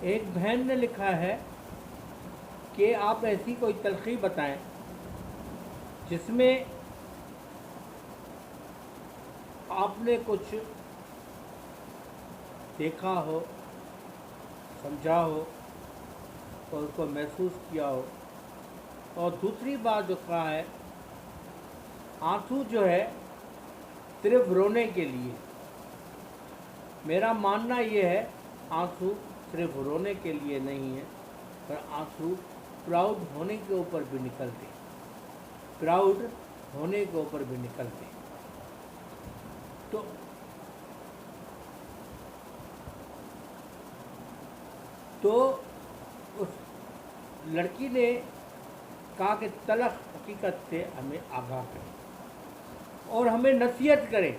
ایک بہن نے لکھا ہے کہ آپ ایسی کوئی تلخی بتائیں جس میں آپ نے کچھ دیکھا ہو، سمجھا ہو اور اس کو محسوس کیا ہو۔ اور دوسری بات جو کہا ہے، آنسو جو ہے صرف رونے کے لیے۔ میرا ماننا یہ ہے آنسو صرف رونے کے لیے نہیں ہے، پر آنسو پراؤڈ ہونے کے اوپر بھی نکلتے ہیں، پراؤڈ ہونے کے اوپر بھی نکلتے ہیں۔ تو اس لڑکی نے کہا کہ تلخ حقیقت سے ہمیں آگاہ کریں اور ہمیں نصیحت کریں۔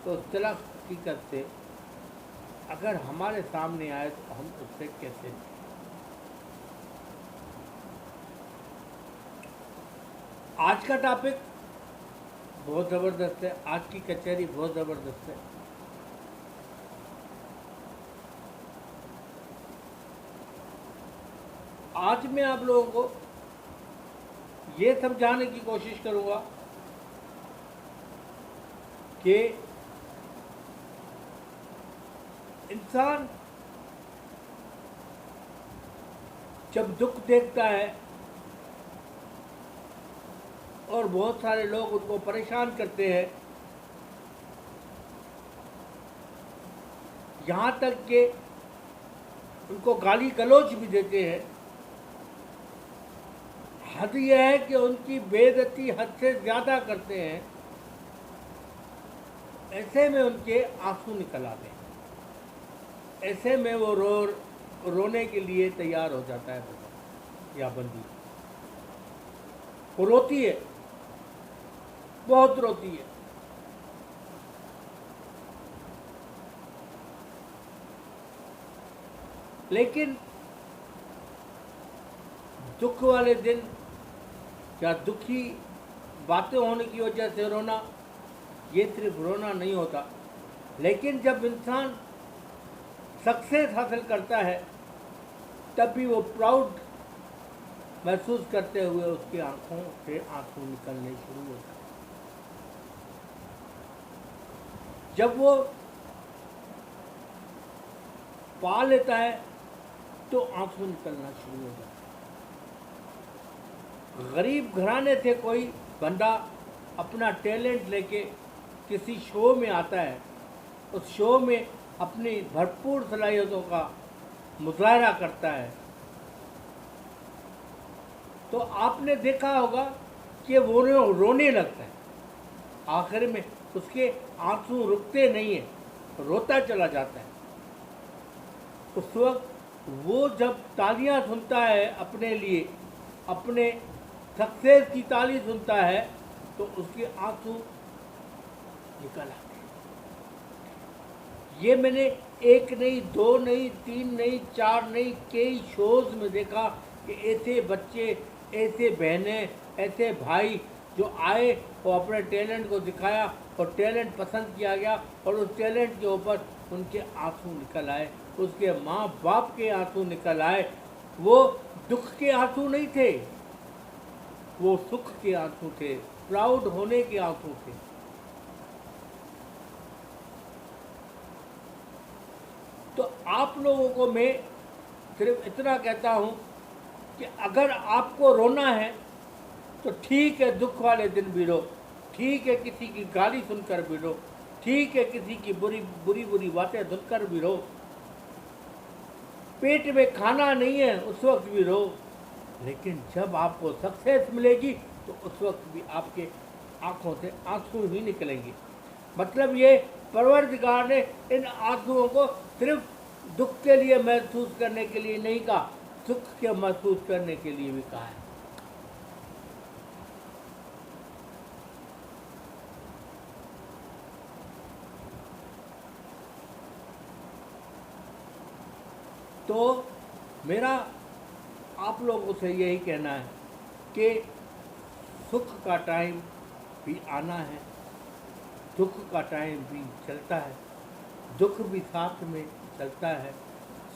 تو اس تلخ حقیقت سے اگر ہمارے سامنے آئے تو ہم اس سے کیسے لیں۔ آج کا ٹاپک بہت زبردست ہے، آج کی کچہری بہت زبردست ہے۔ آج میں آپ لوگوں کو یہ سمجھانے کی کوشش کروں گا کہ انسان جب دکھ دیکھتا ہے اور بہت سارے لوگ ان کو پریشان کرتے ہیں، یہاں تک کہ ان کو گالی گلوچ بھی دیتے ہیں، حد یہ ہے کہ ان کی بے عزتی حد سے زیادہ کرتے ہیں، ایسے میں ان کے آنسو نکل آتے ہیں، ایسے میں وہ رونے کے لیے تیار ہو جاتا ہے بندہ یا بندی۔ وہ روتی ہے، بہت روتی ہے۔ لیکن دکھ والے دن یا دکھی باتیں ہونے کی وجہ سے رونا، یہ صرف رونا نہیں ہوتا، لیکن جب انسان سکسیس حاصل کرتا ہے تب بھی وہ پراؤڈ محسوس کرتے ہوئے اس کی آنکھوں سے آنسو نکلنے شروع ہوتا ہے۔ جب وہ پا لیتا ہے تو آنسو نکلنا شروع ہو جاتا ہے۔ غریب گھرانے سے کوئی بندہ اپنا ٹیلنٹ لے کے کسی شو میں آتا ہے، اس شو میں اپنی بھرپور صلاحیتوں کا مظاہرہ کرتا ہے، تو آپ نے دیکھا ہوگا کہ وہ رونے لگتا ہے، آخر میں اس کے آنسو رکتے نہیں ہیں، روتا چلا جاتا ہے۔ اس وقت وہ جب تالیاں سنتا ہے اپنے لیے، اپنے سکسیس کی تالی سنتا ہے، تو اس کے آنسو نکل آتے ہیں۔ یہ میں نے ایک نہیں، دو نہیں، تین نہیں، چار نہیں، کئی شوز میں دیکھا کہ ایسے بچے، ایسے بہنیں، ایسے بھائی جو آئے اور اپنے ٹیلنٹ کو دکھایا اور ٹیلنٹ پسند کیا گیا، اور اس ٹیلنٹ کے اوپر ان کے آنسو نکل آئے، اس کے ماں باپ کے آنسو نکل آئے۔ وہ دکھ کے آنسو نہیں تھے، وہ سکھ کے آنسو تھے، پراؤڈ ہونے کے آنسو تھے۔ تو آپ لوگوں کو میں صرف اتنا کہتا ہوں کہ اگر آپ کو رونا ہے تو ٹھیک ہے، دکھ والے دن بھی رو، ٹھیک ہے کسی کی گالی سن کر بھی رو، ٹھیک ہے کسی کی بری باتیں سن کر بھی رو، پیٹ میں کھانا نہیں ہے اس وقت بھی رو، لیکن جب آپ کو سکسیس ملے گی تو اس وقت بھی آپ کے آنکھوں سے آنسو ہی نکلیں گے۔ مطلب یہ پروردگار نے ان آنسوؤں کو صرف دکھ کے لیے محسوس کرنے کے لیے نہیں کہا، سکھ کے محسوس کرنے کے لیے بھی کہا ہے۔ تو میرا آپ لوگوں سے یہی کہنا ہے کہ سکھ کا ٹائم بھی آنا ہے، دکھ کا ٹائم بھی چلتا ہے، دکھ بھی ساتھ میں چلتا ہے،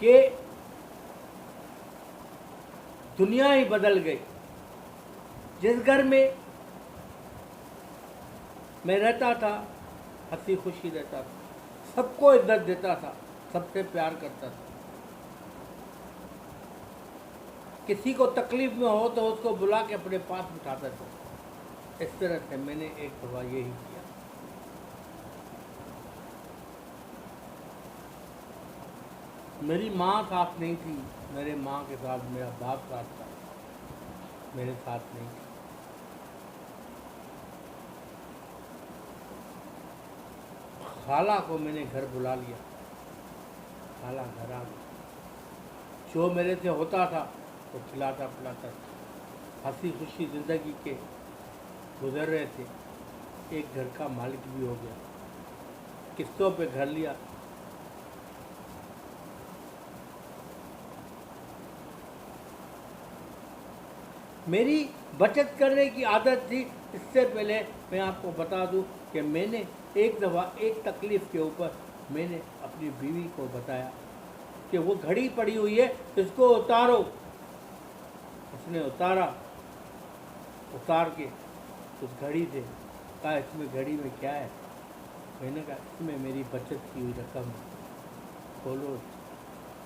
کہ دنیا ہی بدل گئی. جس گھر میں میں رہتا تھا ہنسی خوشی رہتا تھا, سب کو عزت دیتا تھا, سب سے پیار کرتا تھا, کسی کو تکلیف میں ہو تو اس کو بلا کے اپنے پاس بٹھاتا تھا. اس طرح سے میں نے ایک دفعہ یہی کیا. میری ماں ساتھ نہیں تھی, میرے ماں کے ساتھ میرا باپ ساتھ تھا, میرے ساتھ نہیں تھی. خالہ کو میں نے گھر بلا لیا, خالہ گھر آ گئی. جو میرے سے ہوتا تھا وہ کھلاتا پلاتا تھا. ہنسی خوشی زندگی کے گزر رہے تھے. ایک گھر کا مالک بھی ہو گیا, قسطوں پہ گھر لیا. میری بچت کرنے کی عادت تھی. اس سے پہلے میں آپ کو بتا دوں کہ میں نے ایک دفعہ ایک تکلیف کے اوپر میں نے اپنی بیوی کو بتایا کہ وہ گھڑی پڑی ہوئی ہے, اس کو اتارو. اس نے اتارا, اتار کے اس گھڑی سے کہا اس میں گھڑی میں کیا ہے؟ میں نے کہا اس میں میری بچت کی ہوئی رقم ہے. کھولو.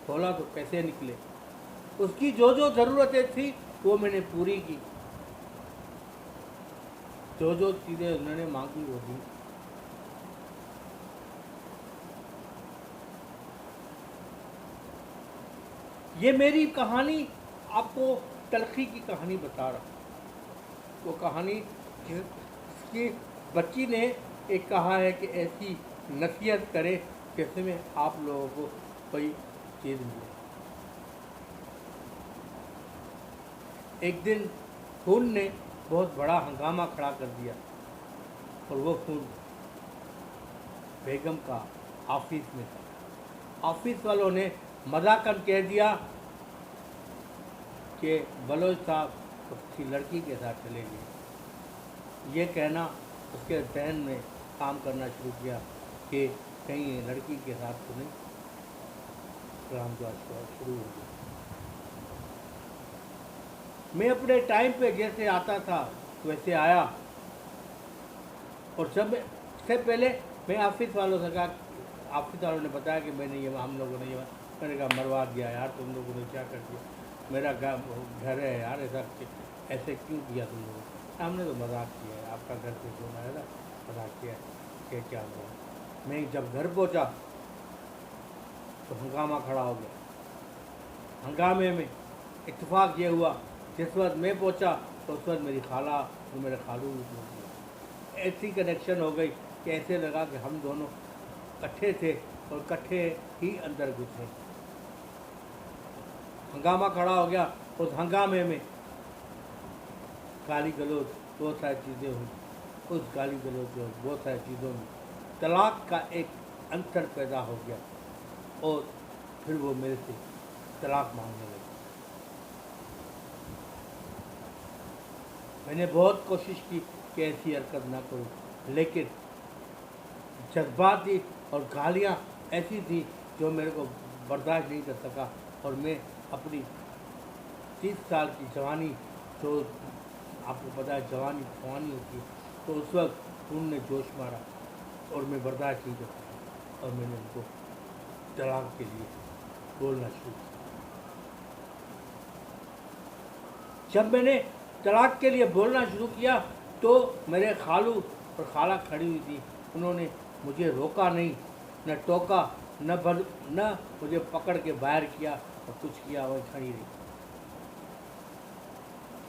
کھولا تو پیسے نکلے. اس کی جو جو ضرورتیں تھیں وہ میں نے پوری کی, جو جو چیزیں انہوں نے مانگی وہ دی. یہ میری کہانی آپ کو تلخی کی کہانی بتا رہا ہوں. وہ کہانی جس کی بچی نے ایک کہا ہے کہ ایسی نصیحت کرے جس میں آپ لوگوں کو کوئی چیز ملے. ایک دن خون نے بہت بڑا ہنگامہ کھڑا کر دیا, اور وہ خون بیگم کا آفس میں تھا. آفس والوں نے مذاقاً کہہ دیا کہ بلوچ صاحب اس کی لڑکی کے ساتھ چلے گئے. یہ کہنا اس کے ذہن میں کام کرنا شروع کیا کہ کہیں لڑکی کے ساتھ تو نہیں. رام دعا شروع ہو گیا. میں اپنے ٹائم پہ جیسے آتا تھا ویسے آیا, اور سب سے پہلے میں آفس والوں سے کہا, آفس والوں نے بتایا کہ میں نے یہ ہم لوگوں نے یہ, میں نے کہا مروا دیا یار تم لوگوں نے, کیا کر دیا, میرا گھر ہے یار, ایسے کیوں کیا تم لوگوں نے؟ ہم نے تو مذاق کیا ہے, آپ کا گھر سے سونا ہے نا, مذاق کیا ہے کہ کیا ہوا. میں جب گھر پہنچا تو ہنگامہ کھڑا ہو گیا. ہنگامے میں اتفاق یہ ہوا جس وقت میں پہنچا تو اس وقت میری خالہ اور میرے خالو بھی پہنچ گئے. ایسی کنیکشن ہو گئی کہ ایسے لگا کہ ہم دونوں اکٹھے تھے اور اکٹھے ہی اندر گھسے. ہنگامہ کھڑا ہو گیا. اس ہنگامے میں گالی گلوچ بہت ساری چیزیں ہوئی. اس گالی گلوچ اور بہت ساری چیزوں میں طلاق کا ایک عنصر پیدا ہو گیا, اور پھر وہ میرے سے طلاق مانگنے لگے. میں نے بہت کوشش کی کہ ایسی حرکت نہ کروں, لیکن جذباتی اور گالیاں ایسی تھیں جو میرے کو برداشت نہیں کر سکا. اور میں اپنی 30 سال کی جوانی, جو آپ کو پتہ ہے جوانی فوانی ہوتی ہے, تو اس وقت ان نے جوش مارا اور میں برداشت نہیں کر سکا, اور میں نے ان کو طلاق کے لیے بولنا شروع کیا. جب میں نے طلاق کے لیے بولنا شروع کیا تو میرے خالو اور خالہ کھڑی ہوئی تھی. انہوں نے مجھے روکا نہیں, نہ ٹوکا, نہ مجھے پکڑ کے باہر کیا اور کچھ کیا. وہ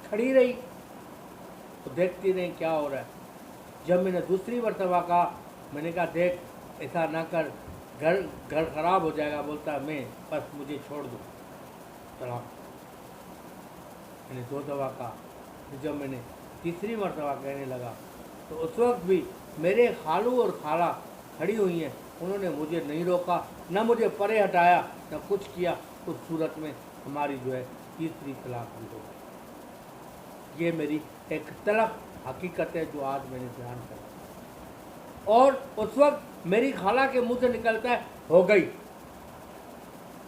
کھڑی رہی تو دیکھتی رہی کیا ہو رہا ہے. جب میں نے دوسری مرتبہ کہا, میں نے کہا دیکھ ایسا نہ کر, گھر خراب ہو جائے گا. بولتا میں بس مجھے چھوڑ دو, طلاق. میں نے 2 دفعہ کہا. جب میں نے تیسری مرتبہ کہنے لگا تو اس وقت بھی میرے خالو اور خالہ کھڑی ہوئی ہیں. انہوں نے مجھے نہیں روکا, نہ مجھے پرے ہٹایا, نہ کچھ کیا. اس صورت میں ہماری جو ہے تیسری طلاق بھی ہو گئی. یہ میری ایک تلخ حقیقت ہے جو آج میں نے بیان کر. اور اس وقت میری خالہ کے منہ سے نکلتا ہے ہو گئی.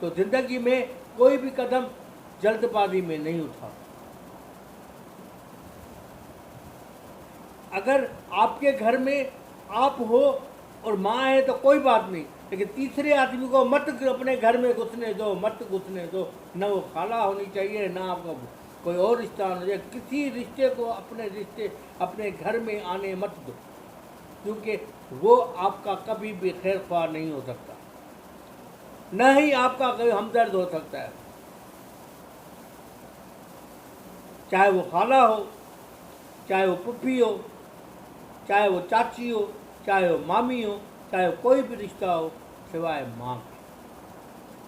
تو زندگی میں کوئی بھی قدم جلد بازی میں نہیں اٹھا. اگر آپ کے گھر میں آپ ہو اور ماں ہے تو کوئی بات نہیں، لیکن تیسرے آدمی کو مت اپنے گھر میں گھسنے دو، مت گھسنے دو. نہ وہ خالہ ہونی چاہیے، نہ آپ کو کوئی اور رشتہ ہونا چاہیے. کسی رشتے کو اپنے گھر میں آنے مت دو، کیونکہ وہ آپ کا کبھی بھی خیر خواہ نہیں ہو سکتا، نہ ہی آپ کا کوئی ہمدرد ہو سکتا ہے. چاہے وہ خالہ ہو، چاہے وہ پھوپھی ہو، چاہے وہ چاچی ہو، چاہے وہ مامی ہو، چاہے وہ کوئی بھی رشتہ ہو سوائے ماں کے.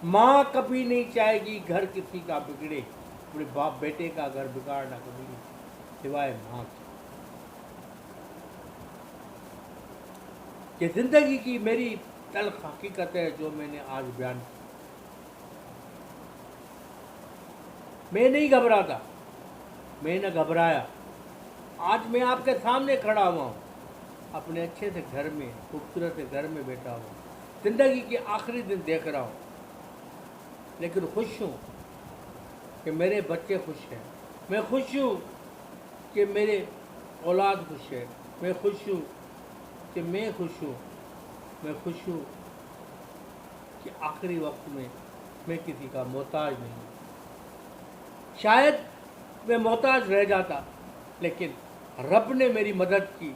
ماں کبھی نہیں چاہے گی گھر کسی کا بگڑے، اپنے باپ بیٹے کا گھر بگاڑنا کبھی نہیں سوائے ماں کے. یہ زندگی کی میری تلخ حقیقت ہے جو میں نے آج بیان کی. میں نہیں گھبراتا، میں نے گھبرایا. آج میں آپ کے سامنے کھڑا ہوا ہوں، اپنے اچھے سے گھر میں، خوبصورت سے گھر میں بیٹھا ہوں، زندگی کے آخری دن دیکھ رہا ہوں. لیکن خوش ہوں کہ میرے بچے خوش ہیں، میں خوش ہوں کہ میرے اولاد خوش ہے، میں خوش ہوں کہ میں خوش ہوں، میں خوش ہوں کہ آخری وقت میں کسی کا محتاج نہیں ہوں. شاید میں محتاج رہ جاتا، لیکن رب نے میری مدد کی،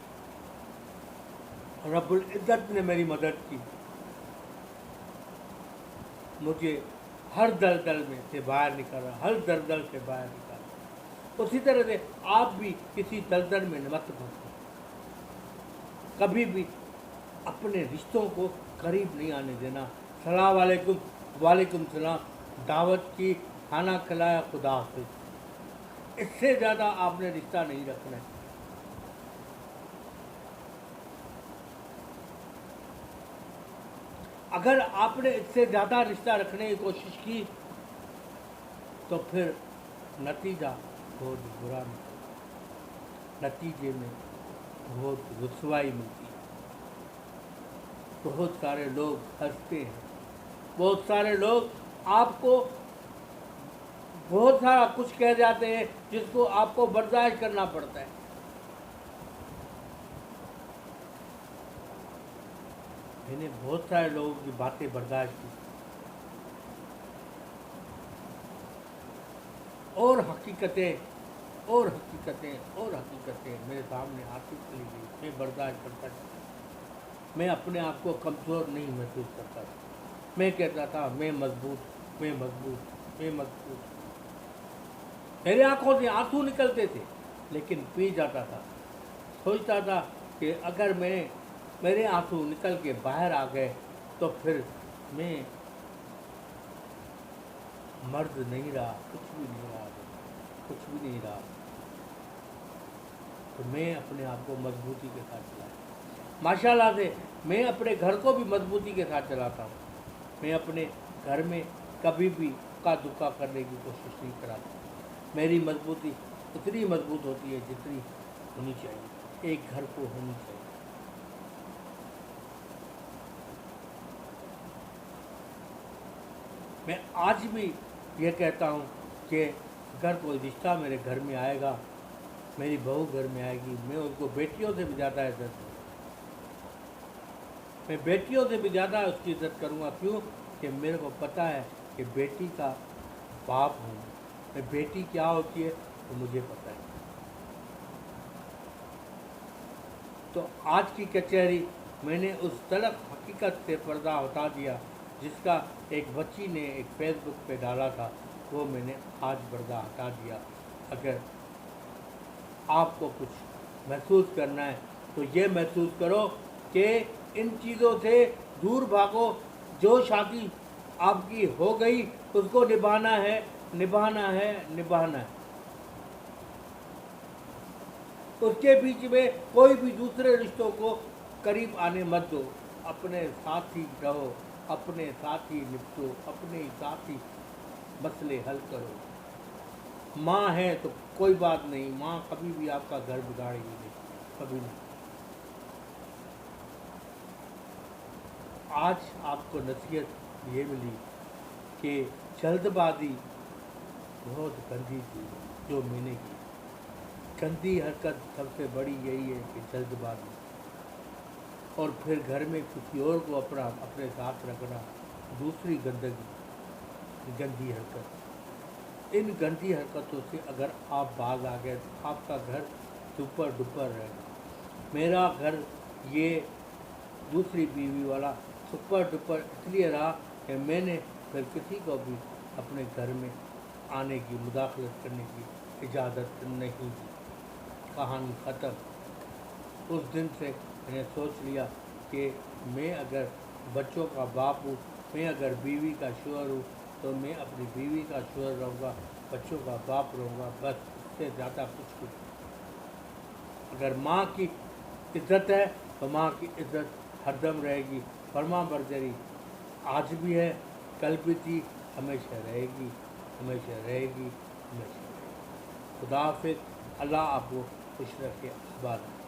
رب العزت نے میری مدد کی، مجھے ہر دلدل میں سے باہر نکالا، ہر دلدل سے باہر نکالا. اسی طرح سے آپ بھی کسی دلدل میں مت پھنسو، کبھی بھی اپنے رشتوں کو قریب نہیں آنے دینا. السلام علیکم، وعلیکم السلام، دعوت کی، کھانا کھلایا، خدا حافظ. اس سے زیادہ آپ نے رشتہ نہیں رکھنا ہے. اگر آپ نے اس سے زیادہ رشتہ رکھنے کی کوشش کی تو پھر نتیجہ بہت برا نکلتا، نتیجے میں بہت رسوائی ملتی ہے. بہت سارے لوگ ہنستے ہیں، بہت سارے لوگ آپ کو بہت سارا کچھ کہہ جاتے ہیں جس کو آپ کو برداشت کرنا پڑتا ہے. میں نے بہت سارے لوگوں کی باتیں برداشت کی، اور حقیقتیں اور حقیقتیں اور حقیقتیں میرے سامنے آتی چلی گئی. میں برداشت کرتا تھا، میں اپنے آپ کو کمزور نہیں محسوس کرتا تھا. میں کہتا تھا میں مضبوط، میں مضبوط، میں مضبوط. میرے آنکھوں سے آنسو نکلتے تھے، لیکن پی جاتا تھا. سوچتا تھا کہ اگر میرے آنسو نکل کے باہر آ گئے تو پھر میں مرد نہیں رہا، کچھ بھی نہیں رہا، کچھ بھی نہیں رہا. تو میں اپنے آپ کو مضبوطی کے ساتھ چلایا. ماشاء اللہ سے میں اپنے گھر کو بھی مضبوطی کے ساتھ چلاتا ہوں. میں اپنے گھر میں کبھی بھی اکا دکا کرنے کی کوشش نہیں کراتا. میری مضبوطی اتنی مضبوط ہوتی ہے جتنی ہونی چاہیے، ایک گھر کو ہونی چاہیے. میں آج بھی یہ کہتا ہوں کہ اگر کوئی رشتہ میرے گھر میں آئے گا، میری بہو گھر میں آئے گی، میں اس کو بیٹیوں سے بھی زیادہ عزت دوں گا. میں بیٹیوں سے بھی زیادہ اس کی عزت کروں گا. کیوں کہ میرے کو پتہ ہے کہ بیٹی کا باپ ہوں میں، بیٹی کیا ہوتی ہے وہ مجھے پتہ ہے. تو آج کی کچہری میں نے اس تلخ حقیقت سے پردہ ہٹا دیا جس کا ایک بچی نے ایک فیس بک پہ ڈالا تھا، وہ میں نے آج پردہ ہٹا دیا. اگر آپ کو کچھ محسوس کرنا ہے تو یہ محسوس کرو کہ ان چیزوں سے دور بھاگو. جو شادی آپ کی ہو گئی اس کو نبھانا ہے، نبھانا ہے، نبھانا ہے. اس کے بیچ میں کوئی بھی دوسرے رشتوں کو قریب آنے مت دو. اپنے ساتھ ہی رہو، اپنے ساتھ ہی نپٹو، اپنے ساتھ ہی مسئلے حل کرو. ماں ہے تو کوئی بات نہیں، ماں کبھی بھی آپ کا گھر بگاڑے گی نہیں، کبھی نہیں. آج آپ کو نصیحت یہ ملی کہ جلدبازی بہت گندی چیز ہے جو میں نے کی. گندی حرکت سب سے بڑی یہی ہے کہ جلد بازی، اور پھر گھر میں کسی اور کو اپنے ساتھ رکھنا دوسری گندی حرکت. ان گندی حرکتوں سے اگر آپ باز آ گئے تو آپ کا گھر سپر ڈپر رہے گا. میرا گھر یہ دوسری بیوی والا سپر ڈپر اس لیے رہا کہ میں نے پھر کسی کو بھی اپنے گھر میں آنے کی، مداخلت کرنے کی اجازت نہیں دی. کہانی ختم. اس دن سے میں نے سوچ لیا کہ میں اگر بچوں کا باپ ہوں، میں اگر بیوی کا شوہر ہوں تو میں اپنی بیوی کا شوہر رہوں گا، بچوں کا باپ رہوں گا، بس اس سے زیادہ کچھ نہیں. اگر ماں کی عزت ہے تو ماں کی عزت ہر دم رہے گی. فرما برداری آج بھی ہے، کل بھی تھی، ہمیشہ رہے گی، ہمیشہ رہے گی، ہمیشہ رہے گی. خدا حافظ. اللہ آپ کو خوش رکھے، آباد رکھے.